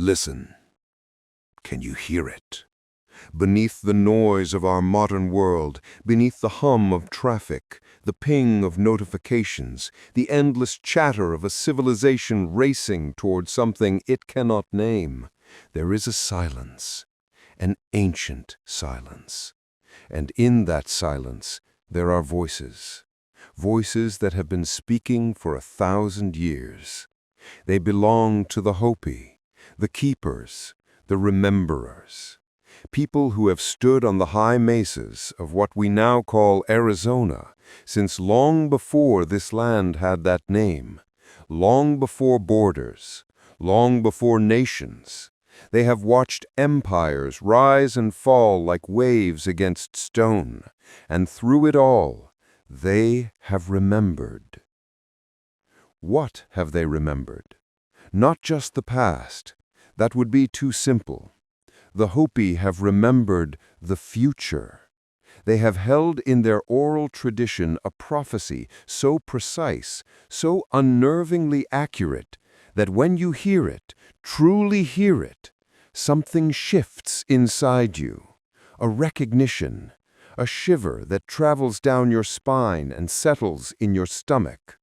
Listen. Can you hear it? Beneath the noise of our modern world, beneath the hum of traffic, the ping of notifications, the endless chatter of a civilization racing toward something it cannot name, there is a silence, an ancient silence. And in that silence, there are voices, voices that have been speaking for 1,000 years. They belong to the Hopi, the keepers, the rememberers. People who have stood on the high mesas of what we now call Arizona since long before this land had that name, long before borders, long before nations. They have watched empires rise and fall like waves against stone, and through it all, they have remembered. What have they remembered? Not just the past. That would be too simple. The Hopi have remembered the future. They have held in their oral tradition a prophecy so precise, so unnervingly accurate, that when you hear it, truly hear it, something shifts inside you. A recognition, a shiver that travels down your spine and settles in your stomach.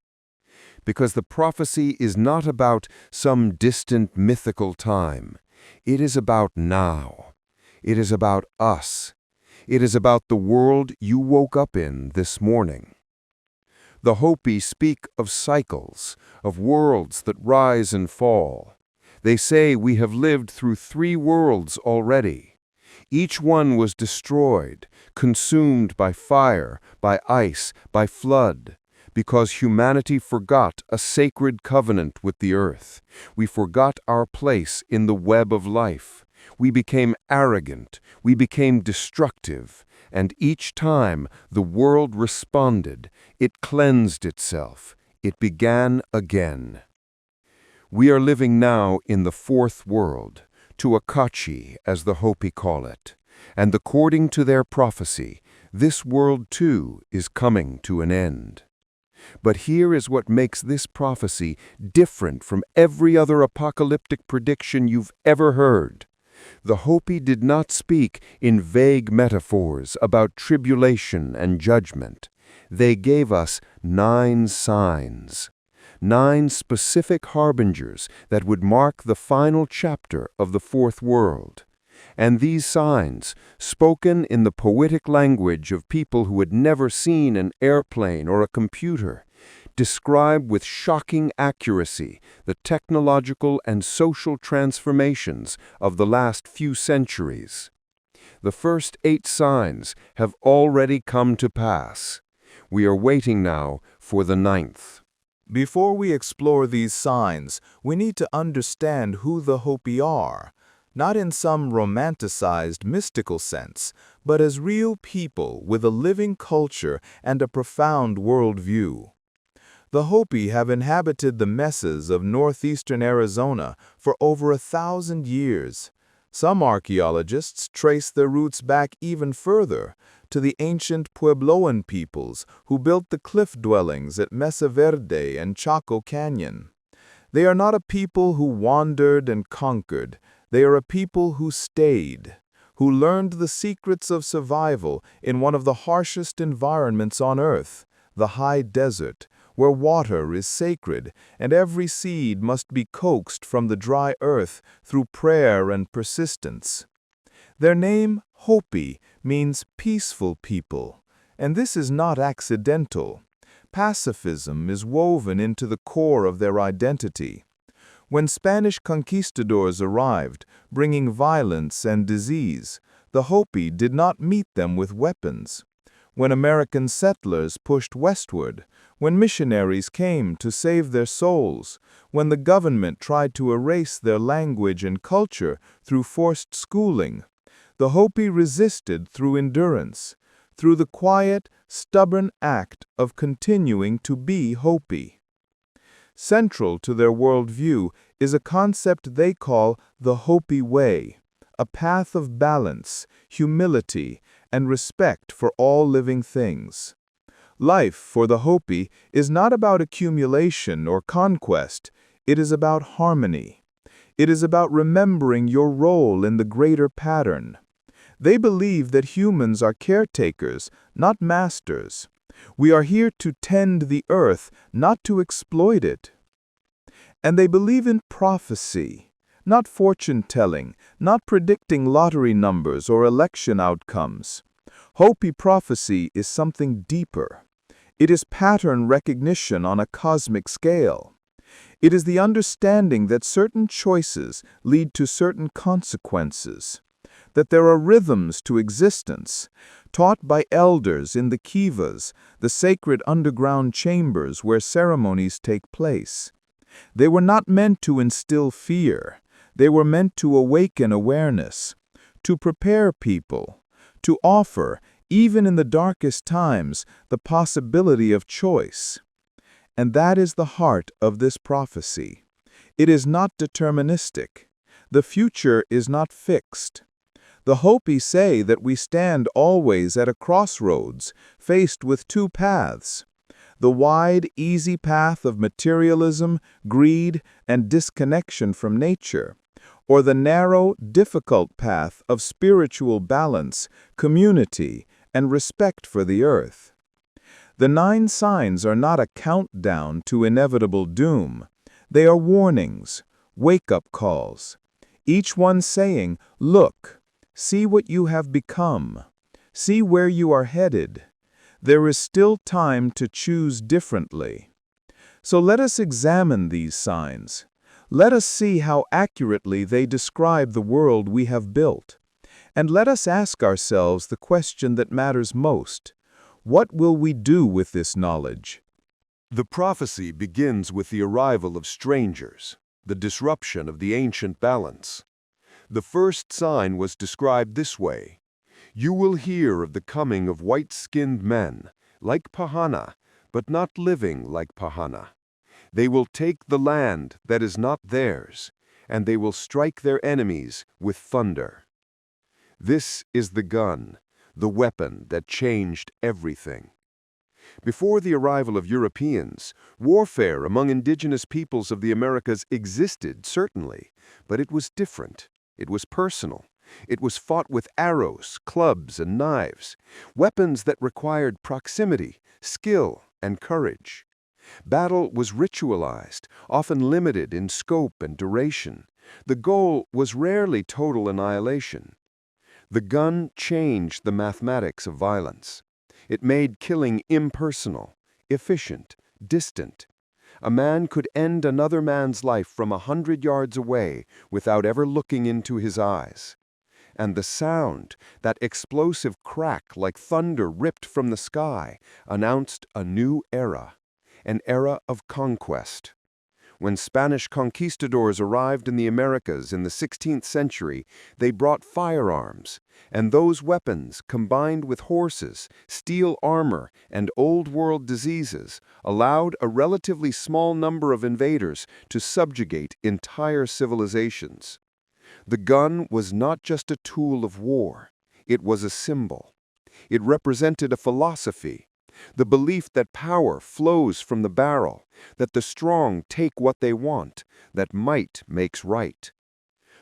Because the prophecy is not about some distant mythical time. It is about now. It is about us. It is about the world you woke up in this morning. The Hopi speak of cycles, of worlds that rise and fall. They say we have lived through 3 worlds already. Each one was destroyed, consumed by fire, by ice, by flood. Because humanity forgot a sacred covenant with the earth. We forgot our place in the web of life. We became arrogant. We became destructive. And each time the world responded, it cleansed itself. It began again. We are living now in the 4th world, to a Kachi, as the Hopi call it. And according to their prophecy, this world too is coming to an end. But here is what makes this prophecy different from every other apocalyptic prediction you've ever heard. The Hopi did not speak in vague metaphors about tribulation and judgment. They gave us 9 signs, 9 specific harbingers that would mark the final chapter of the 4th world. And these signs, spoken in the poetic language of people who had never seen an airplane or a computer, describe with shocking accuracy the technological and social transformations of the last few centuries. The first 8 signs have already come to pass. We are waiting now for the 9th. Before we explore these signs, we need to understand who the Hopi are. Not in some romanticized mystical sense, but as real people with a living culture and a profound worldview. The Hopi have inhabited the mesas of northeastern Arizona for over 1,000 years. Some archaeologists trace their roots back even further, to the ancient Puebloan peoples who built the cliff dwellings at Mesa Verde and Chaco Canyon. They are not a people who wandered and conquered. They are a people who stayed, who learned the secrets of survival in one of the harshest environments on Earth, the high desert, where water is sacred and every seed must be coaxed from the dry earth through prayer and persistence. Their name, Hopi, means peaceful people, and this is not accidental. Pacifism is woven into the core of their identity. When Spanish conquistadors arrived, bringing violence and disease, the Hopi did not meet them with weapons. When American settlers pushed westward, when missionaries came to save their souls, when the government tried to erase their language and culture through forced schooling, the Hopi resisted through endurance, through the quiet, stubborn act of continuing to be Hopi. Central to their worldview is a concept they call the Hopi Way, a path of balance, humility, and respect for all living things. Life for the Hopi is not about accumulation or conquest, it is about harmony. It is about remembering your role in the greater pattern. They believe that humans are caretakers, not masters. We are here to tend the earth, not to exploit it. And they believe in prophecy, not fortune-telling, not predicting lottery numbers or election outcomes. Hopi prophecy is something deeper. It is pattern recognition on a cosmic scale. It is the understanding that certain choices lead to certain consequences, that there are rhythms to existence, taught by elders in the kivas, the sacred underground chambers where ceremonies take place. They were not meant to instill fear. They were meant to awaken awareness, to prepare people, to offer, even in the darkest times, the possibility of choice. And that is the heart of this prophecy. It is not deterministic. The future is not fixed. The Hopi say that we stand always at a crossroads, faced with two paths: the wide, easy path of materialism, greed, and disconnection from nature, or the narrow, difficult path of spiritual balance, community, and respect for the earth. The 9 signs are not a countdown to inevitable doom. They are warnings, wake-up calls, each one saying, "Look, see what you have become. See where you are headed. There is still time to choose differently." So let us examine these signs. Let us see how accurately they describe the world we have built. And let us ask ourselves the question that matters most. What will we do with this knowledge? The prophecy begins with the arrival of strangers, the disruption of the ancient balance. The first sign was described this way: "You will hear of the coming of white-skinned men, like Pahana, but not living like Pahana. They will take the land that is not theirs, and they will strike their enemies with thunder." This is the gun, the weapon that changed everything. Before the arrival of Europeans, warfare among indigenous peoples of the Americas existed, certainly, but it was different. It was personal. It was fought with arrows, clubs, and knives, weapons that required proximity, skill, and courage. Battle was ritualized, often limited in scope and duration. The goal was rarely total annihilation. The gun changed the mathematics of violence. It made killing impersonal, efficient, distant. A man could end another man's life from 100 yards away without ever looking into his eyes. And the sound, that explosive crack like thunder ripped from the sky, announced a new era, an era of conquest. When Spanish conquistadors arrived in the Americas in the 16th century, they brought firearms, and those weapons, combined with horses, steel armor, and old-world diseases, allowed a relatively small number of invaders to subjugate entire civilizations. The gun was not just a tool of war, it was a symbol. It represented a philosophy, the belief that power flows from the barrel, that the strong take what they want, that might makes right.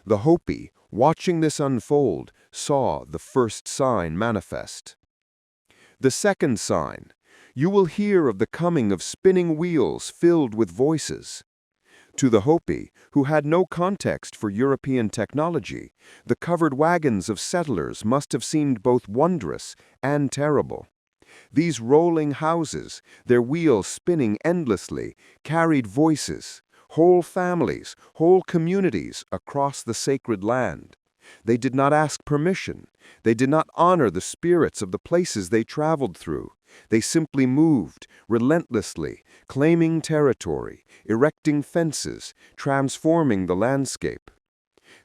The Hopi, watching this unfold, saw the first sign manifest. The second sign: "You will hear of the coming of spinning wheels filled with voices." To the Hopi, who had no context for European technology, the covered wagons of settlers must have seemed both wondrous and terrible. These rolling houses, their wheels spinning endlessly, carried voices, whole families, whole communities across the sacred land. They did not ask permission. They did not honor the spirits of the places they traveled through. They simply moved, relentlessly, claiming territory, erecting fences, transforming the landscape.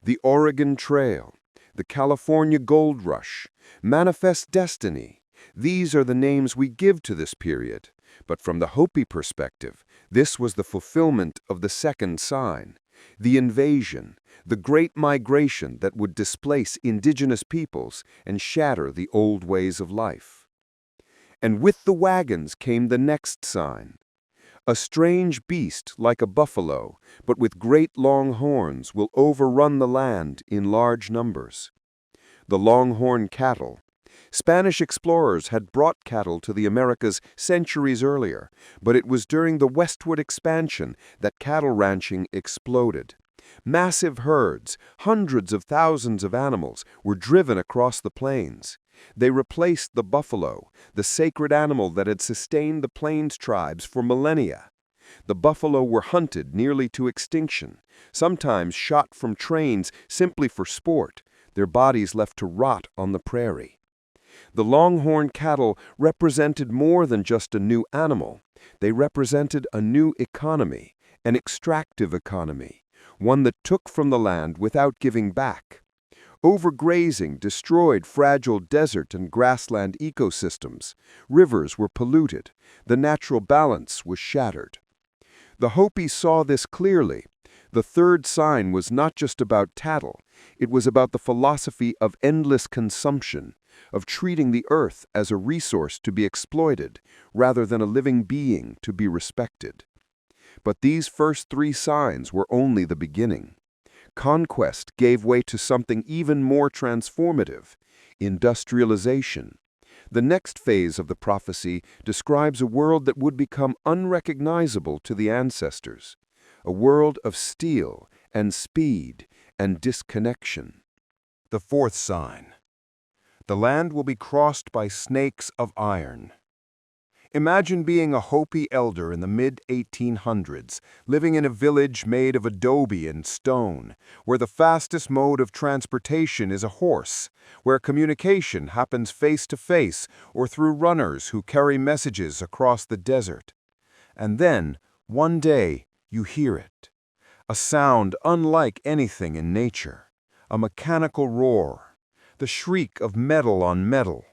The Oregon Trail, the California Gold Rush, Manifest Destiny. These are the names we give to this period. But from the Hopi perspective, this was the fulfillment of the second sign, the invasion, the great migration that would displace indigenous peoples and shatter the old ways of life. And with the wagons came the next sign, A strange beast like a buffalo, but with great long horns, will overrun the land in large numbers. The Longhorn Cattle. Spanish explorers had brought cattle to the Americas centuries earlier, but it was during the westward expansion that cattle ranching exploded. Massive herds, hundreds of thousands of animals, were driven across the plains. They replaced the buffalo, the sacred animal that had sustained the plains tribes for millennia. The buffalo were hunted nearly to extinction, sometimes shot from trains simply for sport, their bodies left to rot on the prairie. The Longhorn Cattle represented more than just a new animal. They represented a new economy, an extractive economy, one that took from the land without giving back. Overgrazing destroyed fragile desert and grassland ecosystems. Rivers were polluted. The natural balance was shattered. The Hopi saw this clearly. The third sign was not just about cattle. It was about the philosophy of endless consumption, of treating the earth as a resource to be exploited, rather than a living being to be respected. But these first three signs were only the beginning. Conquest gave way to something even more transformative: industrialization. The next phase of the prophecy describes a world that would become unrecognizable to the ancestors, a world of steel and speed and disconnection. The fourth sign. The land will be crossed by snakes of iron. Imagine being a Hopi elder in the mid-1800s, living in a village made of adobe and stone, where the fastest mode of transportation is a horse, where communication happens face-to-face or through runners who carry messages across the desert. And then, one day, you hear it. A sound unlike anything in nature. A mechanical roar. The shriek of metal on metal.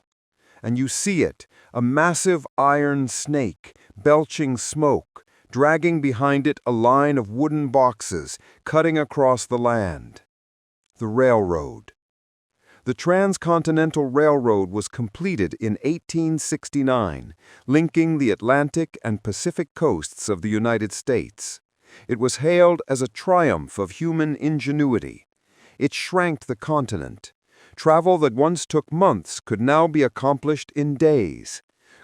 And you see it, a massive iron snake, belching smoke, dragging behind it a line of wooden boxes, cutting across the land. The railroad. The Transcontinental Railroad was completed in 1869, linking the Atlantic and Pacific coasts of the United States. It was hailed as a triumph of human ingenuity. It shrank the continent. Travel that once took months could now be accomplished in days.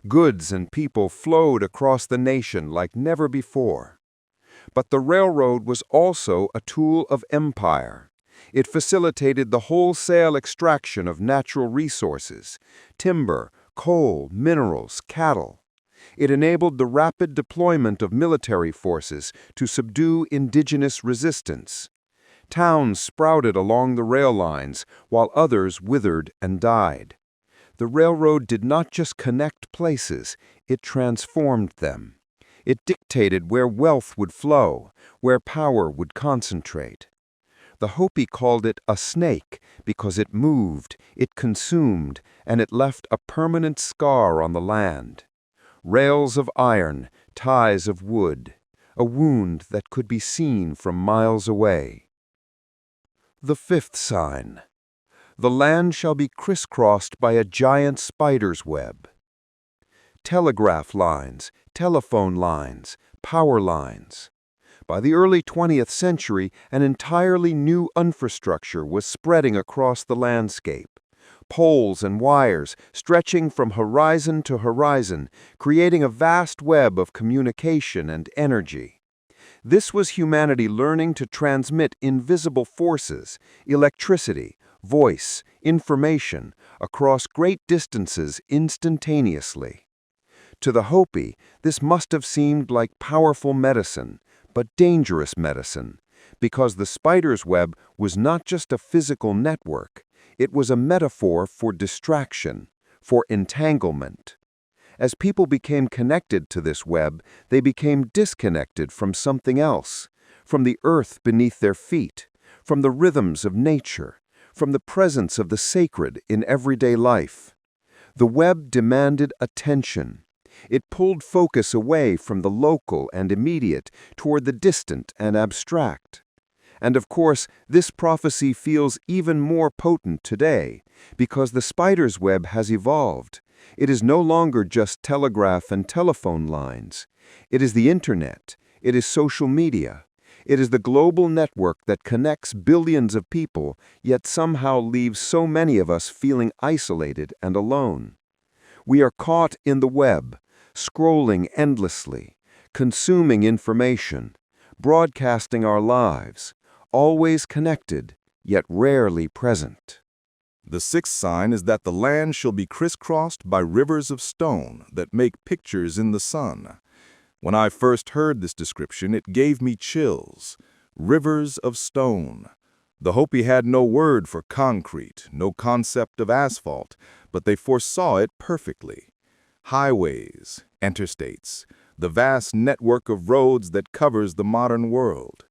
Goods and people flowed across the nation like never before. But the railroad was also a tool of empire. It facilitated the wholesale extraction of natural resources: timber, coal, minerals, cattle. It enabled the rapid deployment of military forces to subdue indigenous resistance. Towns sprouted along the rail lines, while others withered and died. The railroad did not just connect places, it transformed them. It dictated where wealth would flow, where power would concentrate. The Hopi called it a snake because it moved, it consumed, and it left a permanent scar on the land. Rails of iron, ties of wood, a wound that could be seen from miles away. The fifth sign. The land shall be crisscrossed by a giant spider's web. Telegraph lines, telephone lines, power lines. By the early 20th century, an entirely new infrastructure was spreading across the landscape. Poles and wires stretching from horizon to horizon, creating a vast web of communication and energy. This was humanity learning to transmit invisible forces, electricity, voice, information, across great distances instantaneously. To the Hopi, this must have seemed like powerful medicine, but dangerous medicine, because the spider's web was not just a physical network, it was a metaphor for distraction, for entanglement. As people became connected to this web, they became disconnected from something else, from the earth beneath their feet, from the rhythms of nature, from the presence of the sacred in everyday life. The web demanded attention. It pulled focus away from the local and immediate toward the distant and abstract. And of course, this prophecy feels even more potent today, because the spider's web has evolved. It is no longer just telegraph and telephone lines. It is the internet. It is social media. It is the global network that connects billions of people, yet somehow leaves so many of us feeling isolated and alone. We are caught in the web, scrolling endlessly, consuming information, broadcasting our lives, always connected, yet rarely present. The sixth sign is that the land shall be crisscrossed by rivers of stone that make pictures in the sun. When I first heard this description, it gave me chills. Rivers of stone. The Hopi had no word for concrete, no concept of asphalt, but they foresaw it perfectly. Highways, interstates, the vast network of roads that covers the modern world.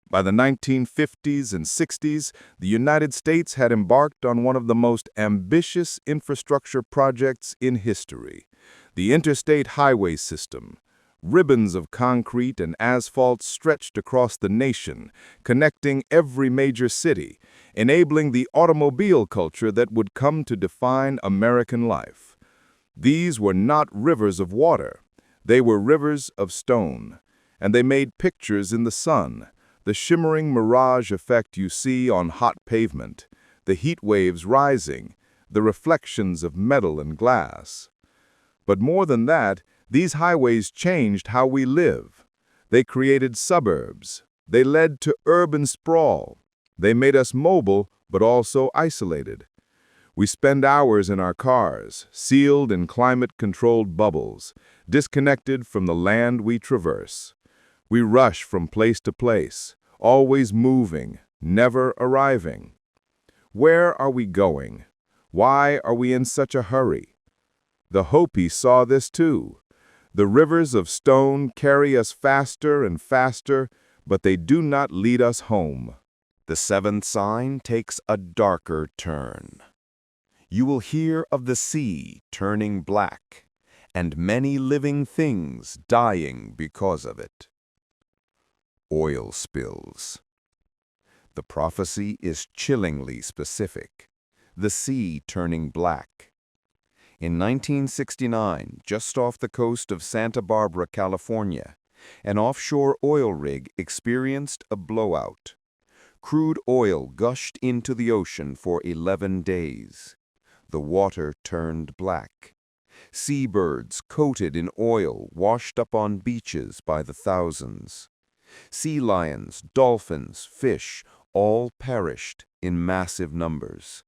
By the 1950s and 60s, the United States had embarked on one of the most ambitious infrastructure projects in history, the interstate highway system. Ribbons of concrete and asphalt stretched across the nation, connecting every major city, enabling the automobile culture that would come to define American life. These were not rivers of water. They were rivers of stone, and they made pictures in the sun, the shimmering mirage effect you see on hot pavement, the heat waves rising, the reflections of metal and glass. But more than that, these highways changed how we live. They created suburbs. They led to urban sprawl. They made us mobile, but also isolated. We spend hours in our cars, sealed in climate-controlled bubbles, disconnected from the land we traverse. We rush from place to place, always moving, never arriving. Where are we going? Why are we in such a hurry? The Hopi saw this too. The rivers of stone carry us faster and faster, but they do not lead us home. The seventh sign takes a darker turn. You will hear of the sea turning black, and many living things dying because of it. Oil spills. The prophecy is chillingly specific. The sea turning black. In 1969, just off the coast of Santa Barbara, California, an offshore oil rig experienced a blowout. Crude oil gushed into the ocean for 11 days. The water turned black. Seabirds coated in oil washed up on beaches by the thousands. Sea lions, dolphins, fish, all perished in massive numbers.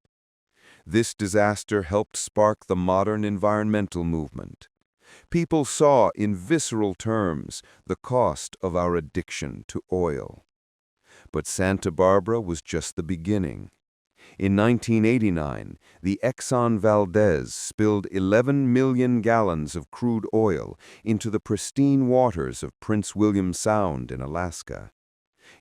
This disaster helped spark the modern environmental movement. People saw in visceral terms the cost of our addiction to oil. But Santa Barbara was just the beginning. In 1989, the Exxon Valdez spilled 11 million gallons of crude oil into the pristine waters of Prince William Sound in Alaska.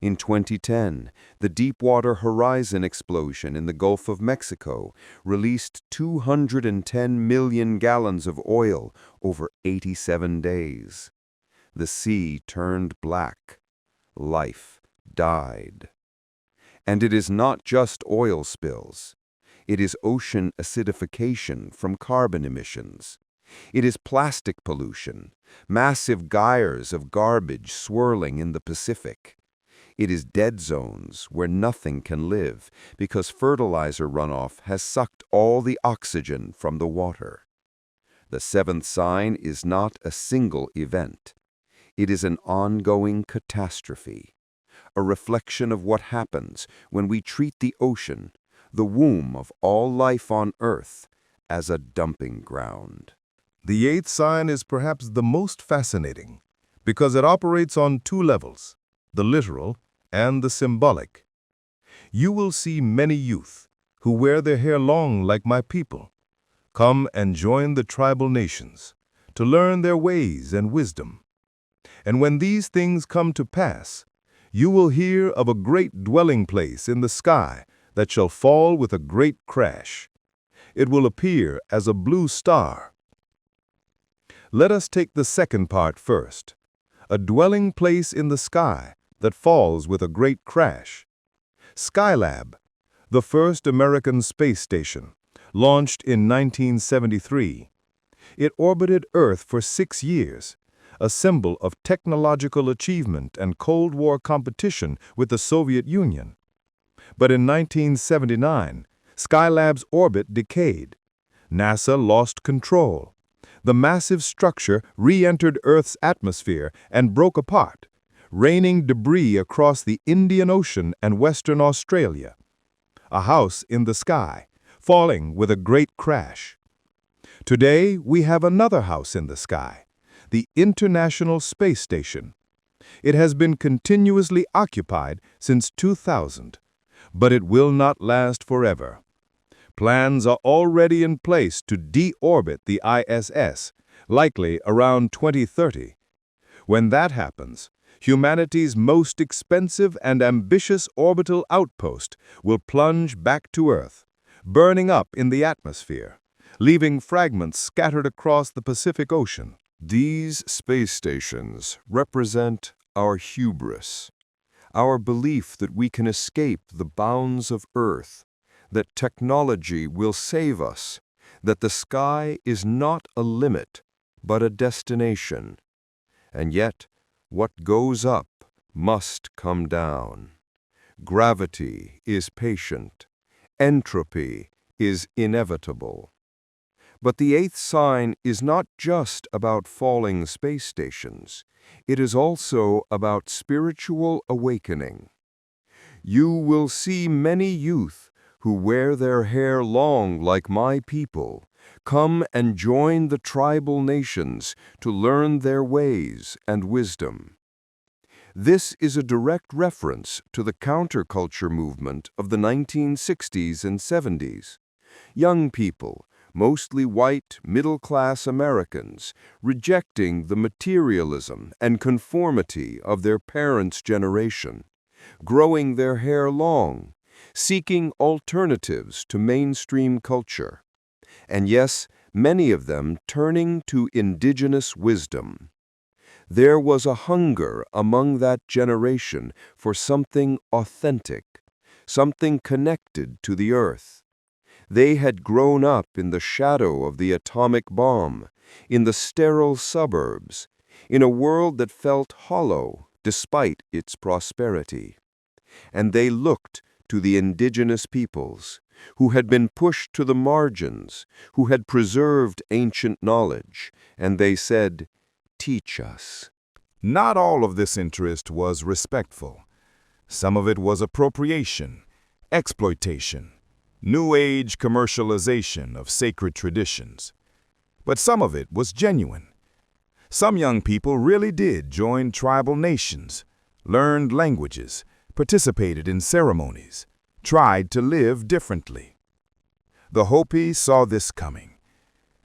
In 2010, the Deepwater Horizon explosion in the Gulf of Mexico released 210 million gallons of oil over 87 days. The sea turned black. Life died. And it is not just oil spills. It is ocean acidification from carbon emissions. It is plastic pollution, massive gyres of garbage swirling in the Pacific. It is dead zones where nothing can live because fertilizer runoff has sucked all the oxygen from the water. The seventh sign is not a single event. It is an ongoing catastrophe, a reflection of what happens when we treat the ocean, the womb of all life on Earth, as a dumping ground. The eighth sign is perhaps the most fascinating because it operates on two levels, the literal and the symbolic. You will see many youth who wear their hair long like my people come and join the tribal nations to learn their ways and wisdom. And when these things come to pass, you will hear of a great dwelling place in the sky that shall fall with a great crash. It will appear as a blue star. Let us take the second part first. A dwelling place in the sky that falls with a great crash. Skylab, the first American space station, launched in 1973. It orbited Earth for 6 years, a symbol of technological achievement and Cold War competition with the Soviet Union. But in 1979, Skylab's orbit decayed. NASA lost control. The massive structure re-entered Earth's atmosphere and broke apart, raining debris across the Indian Ocean and Western Australia. A house in the sky, falling with a great crash. Today, we have another house in the sky, the International Space Station. It has been continuously occupied since 2000, but it will not last forever. Plans are already in place to deorbit the ISS, likely around 2030. When that happens, humanity's most expensive and ambitious orbital outpost will plunge back to Earth, burning up in the atmosphere, leaving fragments scattered across the Pacific Ocean. These space stations represent our hubris, our belief that we can escape the bounds of Earth, that technology will save us, that the sky is not a limit, but a destination. And yet, what goes up must come down. Gravity is patient. Entropy is inevitable. But the eighth sign is not just about falling space stations. It is also about spiritual awakening. You will see many youth who wear their hair long like my people come and join the tribal nations to learn their ways and wisdom. This is a direct reference to the counterculture movement of the 1960s and 70s. Young people, mostly white, middle-class Americans, rejecting the materialism and conformity of their parents' generation, growing their hair long, seeking alternatives to mainstream culture. And yes, many of them turning to indigenous wisdom. There was a hunger among that generation for something authentic, something connected to the earth. They had grown up in the shadow of the atomic bomb, in the sterile suburbs, in a world that felt hollow despite its prosperity. And they looked to the indigenous peoples, who had been pushed to the margins, who had preserved ancient knowledge, and they said, "Teach us." Not all of this interest was respectful. Some of it was appropriation, exploitation, New Age commercialization of sacred traditions. But some of it was genuine. Some young people really did join tribal nations, learned languages, participated in ceremonies, tried to live differently. The Hopi saw this coming.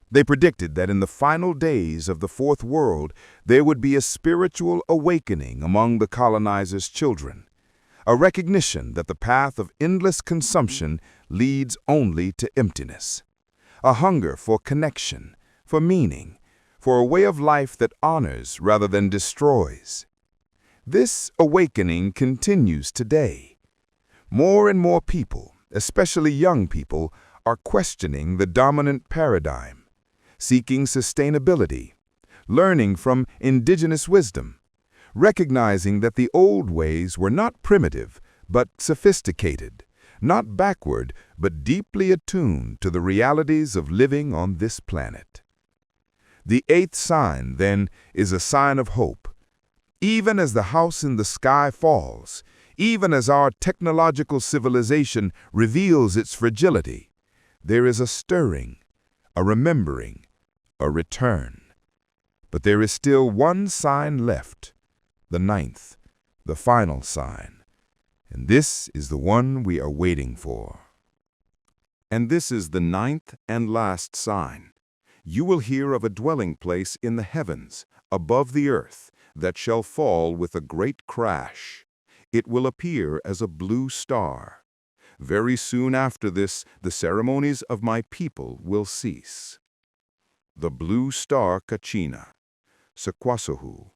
They predicted that in the final days of the Fourth World, there would be a spiritual awakening among the colonizers' children, a recognition that the path of endless consumption leads only to emptiness, a hunger for connection, for meaning, for a way of life that honors rather than destroys. This awakening continues today. More and more people, especially young people, are questioning the dominant paradigm, seeking sustainability, learning from indigenous wisdom, recognizing that the old ways were not primitive, but sophisticated, not backward, but deeply attuned to the realities of living on this planet. The eighth sign, then, is a sign of hope. Even as the house in the sky falls, even as our technological civilization reveals its fragility, there is a stirring, a remembering, a return. But there is still one sign left, the ninth, the final sign. And this is the one we are waiting for. And this is the ninth and last sign. You will hear of a dwelling place in the heavens, above the earth, that shall fall with a great crash. It will appear as a blue star. Very soon after this, the ceremonies of my people will cease. The blue star Kachina, Sequasuhu.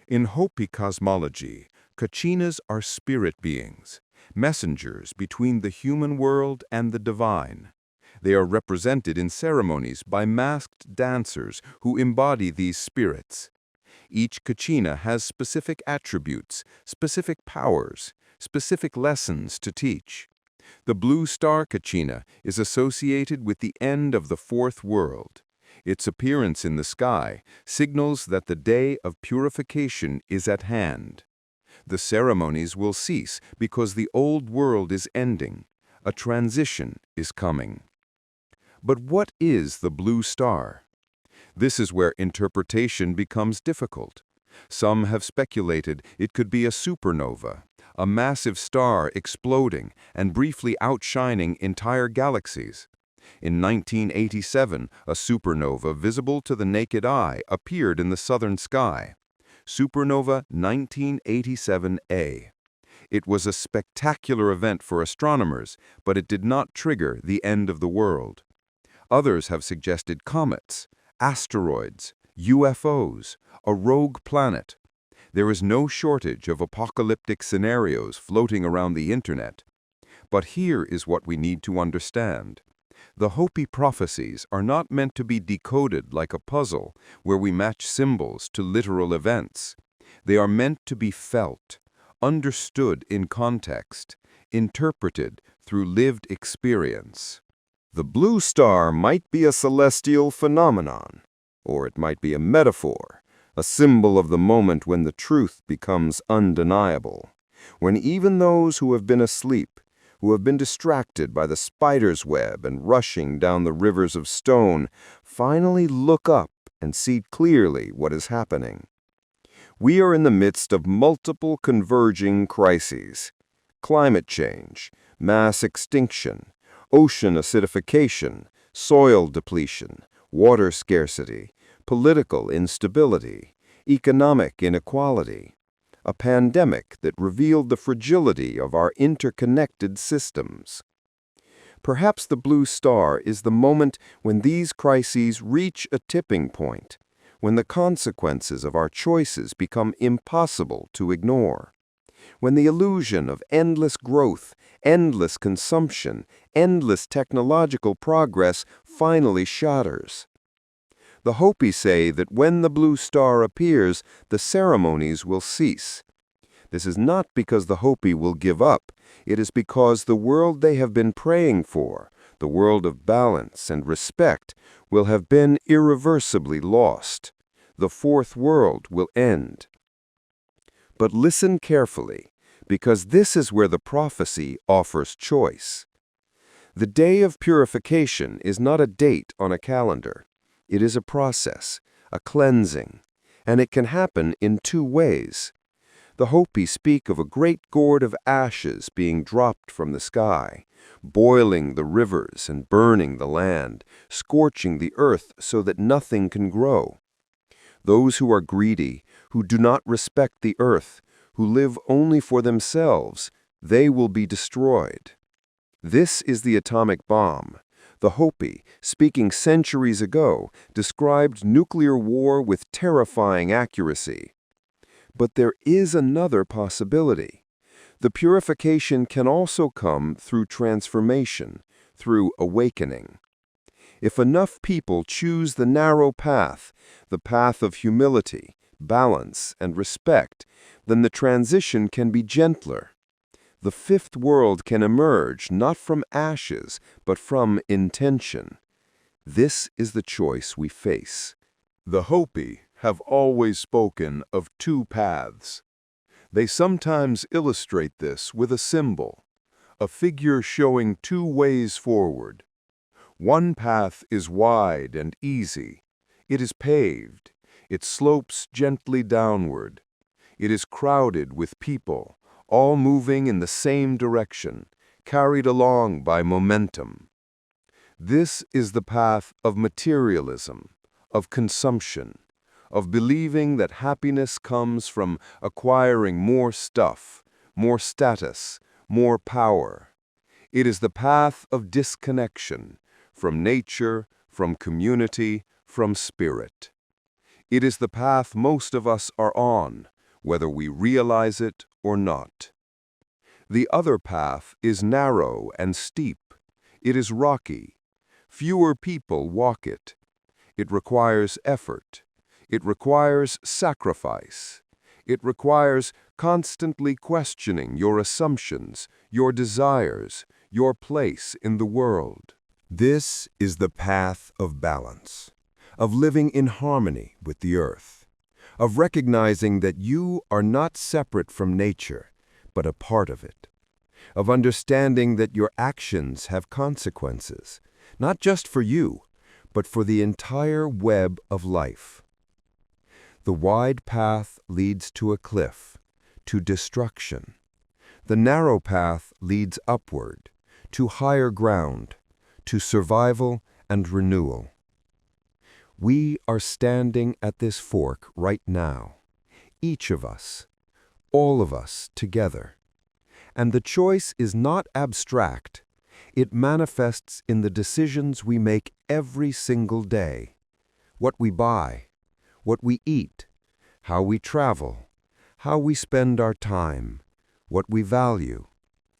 In Hopi cosmology, Kachinas are spirit beings, messengers between the human world and the divine. They are represented in ceremonies by masked dancers who embody these spirits. Each Kachina has specific attributes, specific powers, specific lessons to teach. The blue star Kachina is associated with the end of the fourth world. Its appearance in the sky signals that the day of purification is at hand. The ceremonies will cease because the old world is ending. A transition is coming. But what is the blue star? This is where interpretation becomes difficult. Some have speculated it could be a supernova, a massive star exploding and briefly outshining entire galaxies. In 1987, a supernova visible to the naked eye appeared in the southern sky. Supernova 1987A. It was a spectacular event for astronomers, but it did not trigger the end of the world. Others have suggested comets, asteroids, UFOs, a rogue planet. There is no shortage of apocalyptic scenarios floating around the internet. But here is what we need to understand. The Hopi prophecies are not meant to be decoded like a puzzle where we match symbols to literal events. They are meant to be felt, understood in context, interpreted through lived experience. The blue star might be a celestial phenomenon, or it might be a metaphor, a symbol of the moment when the truth becomes undeniable, when even those who have been asleep, who have been distracted by the spider's web and rushing down the rivers of stone, finally look up and see clearly what is happening. We are in the midst of multiple converging crises: climate change, mass extinction, ocean acidification, soil depletion, water scarcity, political instability, economic inequality, a pandemic that revealed the fragility of our interconnected systems. Perhaps the blue star is the moment when these crises reach a tipping point, when the consequences of our choices become impossible to ignore, when the illusion of endless growth, endless consumption, endless technological progress finally shatters. The Hopi say that when the blue star appears, the ceremonies will cease. This is not because the Hopi will give up. It is because the world they have been praying for, the world of balance and respect, will have been irreversibly lost. The fourth world will end. But listen carefully, because this is where the prophecy offers choice. The day of purification is not a date on a calendar. It is a process, a cleansing, and it can happen in two ways. The Hopi speak of a great gourd of ashes being dropped from the sky, boiling the rivers and burning the land, scorching the earth so that nothing can grow. Those who are greedy, who do not respect the earth, who live only for themselves, they will be destroyed. This is the atomic bomb. The Hopi, speaking centuries ago, described nuclear war with terrifying accuracy. But there is another possibility. The purification can also come through transformation, through awakening. If enough people choose the narrow path, the path of humility, balance, and respect, then the transition can be gentler. The fifth world can emerge not from ashes, but from intention. This is the choice we face. The Hopi have always spoken of two paths. They sometimes illustrate this with a symbol, a figure showing two ways forward. One path is wide and easy. It is paved. It slopes gently downward. It is crowded with people, all moving in the same direction, carried along by momentum. This is the path of materialism, of consumption, of believing that happiness comes from acquiring more stuff, more status, more power. It is the path of disconnection from nature, from community, from spirit. It is the path most of us are on, whether we realize it or not. The other path is narrow and steep. It is rocky. Fewer people walk it. It requires effort. It requires sacrifice. It requires constantly questioning your assumptions, your desires, your place in the world. This is the path of balance, of living in harmony with the earth, of recognizing that you are not separate from nature, but a part of it, of understanding that your actions have consequences, not just for you, but for the entire web of life. The wide path leads to a cliff, to destruction. The narrow path leads upward, to higher ground, to survival and renewal. We are standing at this fork right now, each of us, all of us together. And the choice is not abstract. It manifests in the decisions we make every single day. What we buy, what we eat, how we travel, how we spend our time, what we value,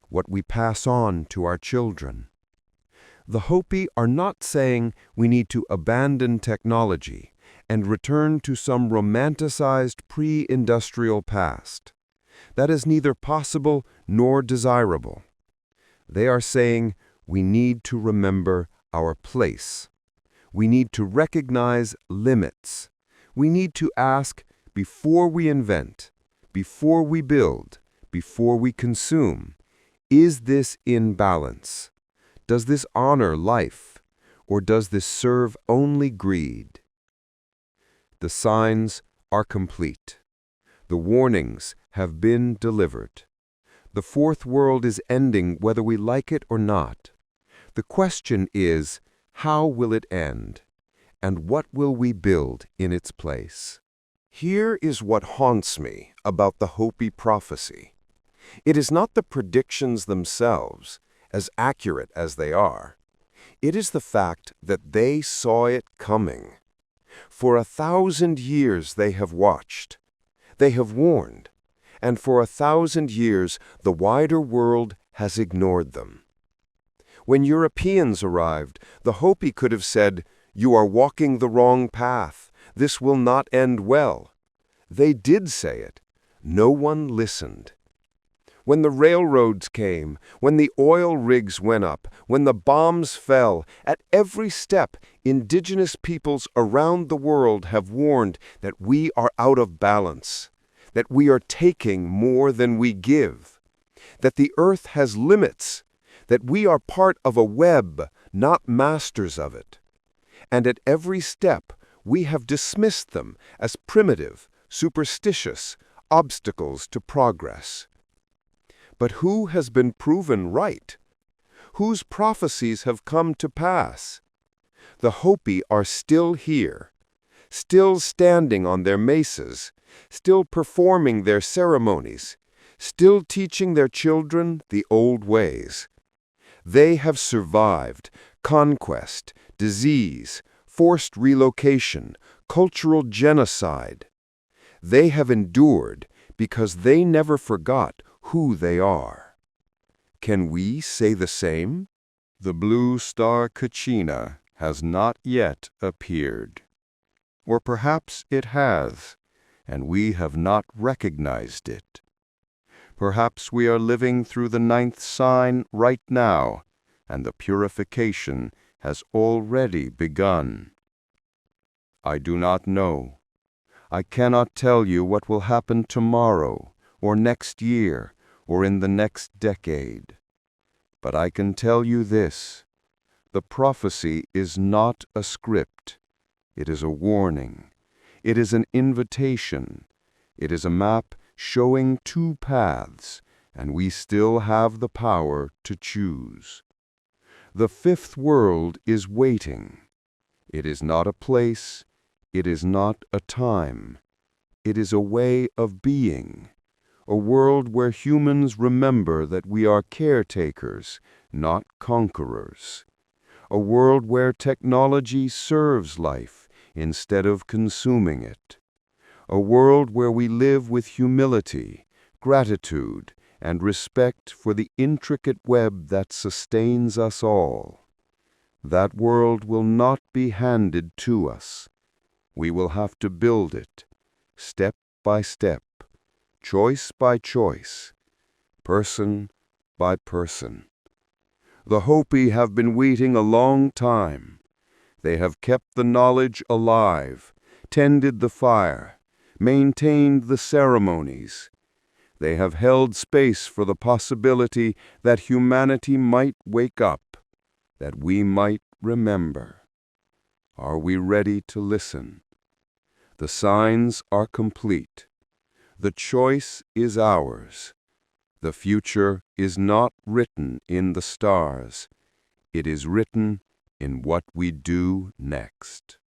what we pass on to our children. The Hopi are not saying we need to abandon technology and return to some romanticized pre-industrial past. That is neither possible nor desirable. They are saying we need to remember our place. We need to recognize limits. We need to ask, before we invent, before we build, before we consume, is this in balance? Does this honor life, or does this serve only greed? The signs are complete. The warnings have been delivered. The fourth world is ending whether we like it or not. The question is, how will it end? And what will we build in its place? Here is what haunts me about the Hopi Prophecy. It is not the predictions themselves, as accurate as they are. It is the fact that they saw it coming. For 1,000 years they have watched. They have warned. And for 1,000 years the wider world has ignored them. When Europeans arrived, the Hopi could have said, "You are walking the wrong path. This will not end well." They did say it. No one listened. When the railroads came, when the oil rigs went up, when the bombs fell, at every step, indigenous peoples around the world have warned that we are out of balance, that we are taking more than we give, that the earth has limits, that we are part of a web, not masters of it. And at every step, we have dismissed them as primitive, superstitious, obstacles to progress. But who has been proven right? Whose prophecies have come to pass? The Hopi are still here, still standing on their mesas, still performing their ceremonies, still teaching their children the old ways. They have survived conquest, disease, forced relocation, cultural genocide. They have endured because they never forgot who they are. Can we say the same? The blue star Kachina has not yet appeared. Or perhaps it has, and we have not recognized it. Perhaps we are living through the 9th sign right now, and the purification has already begun. I do not know. I cannot tell you what will happen tomorrow, or next year, or in the next decade. But I can tell you this: the prophecy is not a script. It is a warning. It is an invitation. It is a map showing 2 paths, and we still have the power to choose. The 5th world is waiting. It is not a place. It is not a time. It is a way of being. A world where humans remember that we are caretakers, not conquerors. A world where technology serves life instead of consuming it. A world where we live with humility, gratitude, and respect for the intricate web that sustains us all. That world will not be handed to us. We will have to build it, step by step, choice by choice, person by person. The Hopi have been waiting a long time. They have kept the knowledge alive, tended the fire, maintained the ceremonies. They have held space for the possibility that humanity might wake up, that we might remember. Are we ready to listen? The signs are complete. The choice is ours. The future is not written in the stars. It is written in what we do next.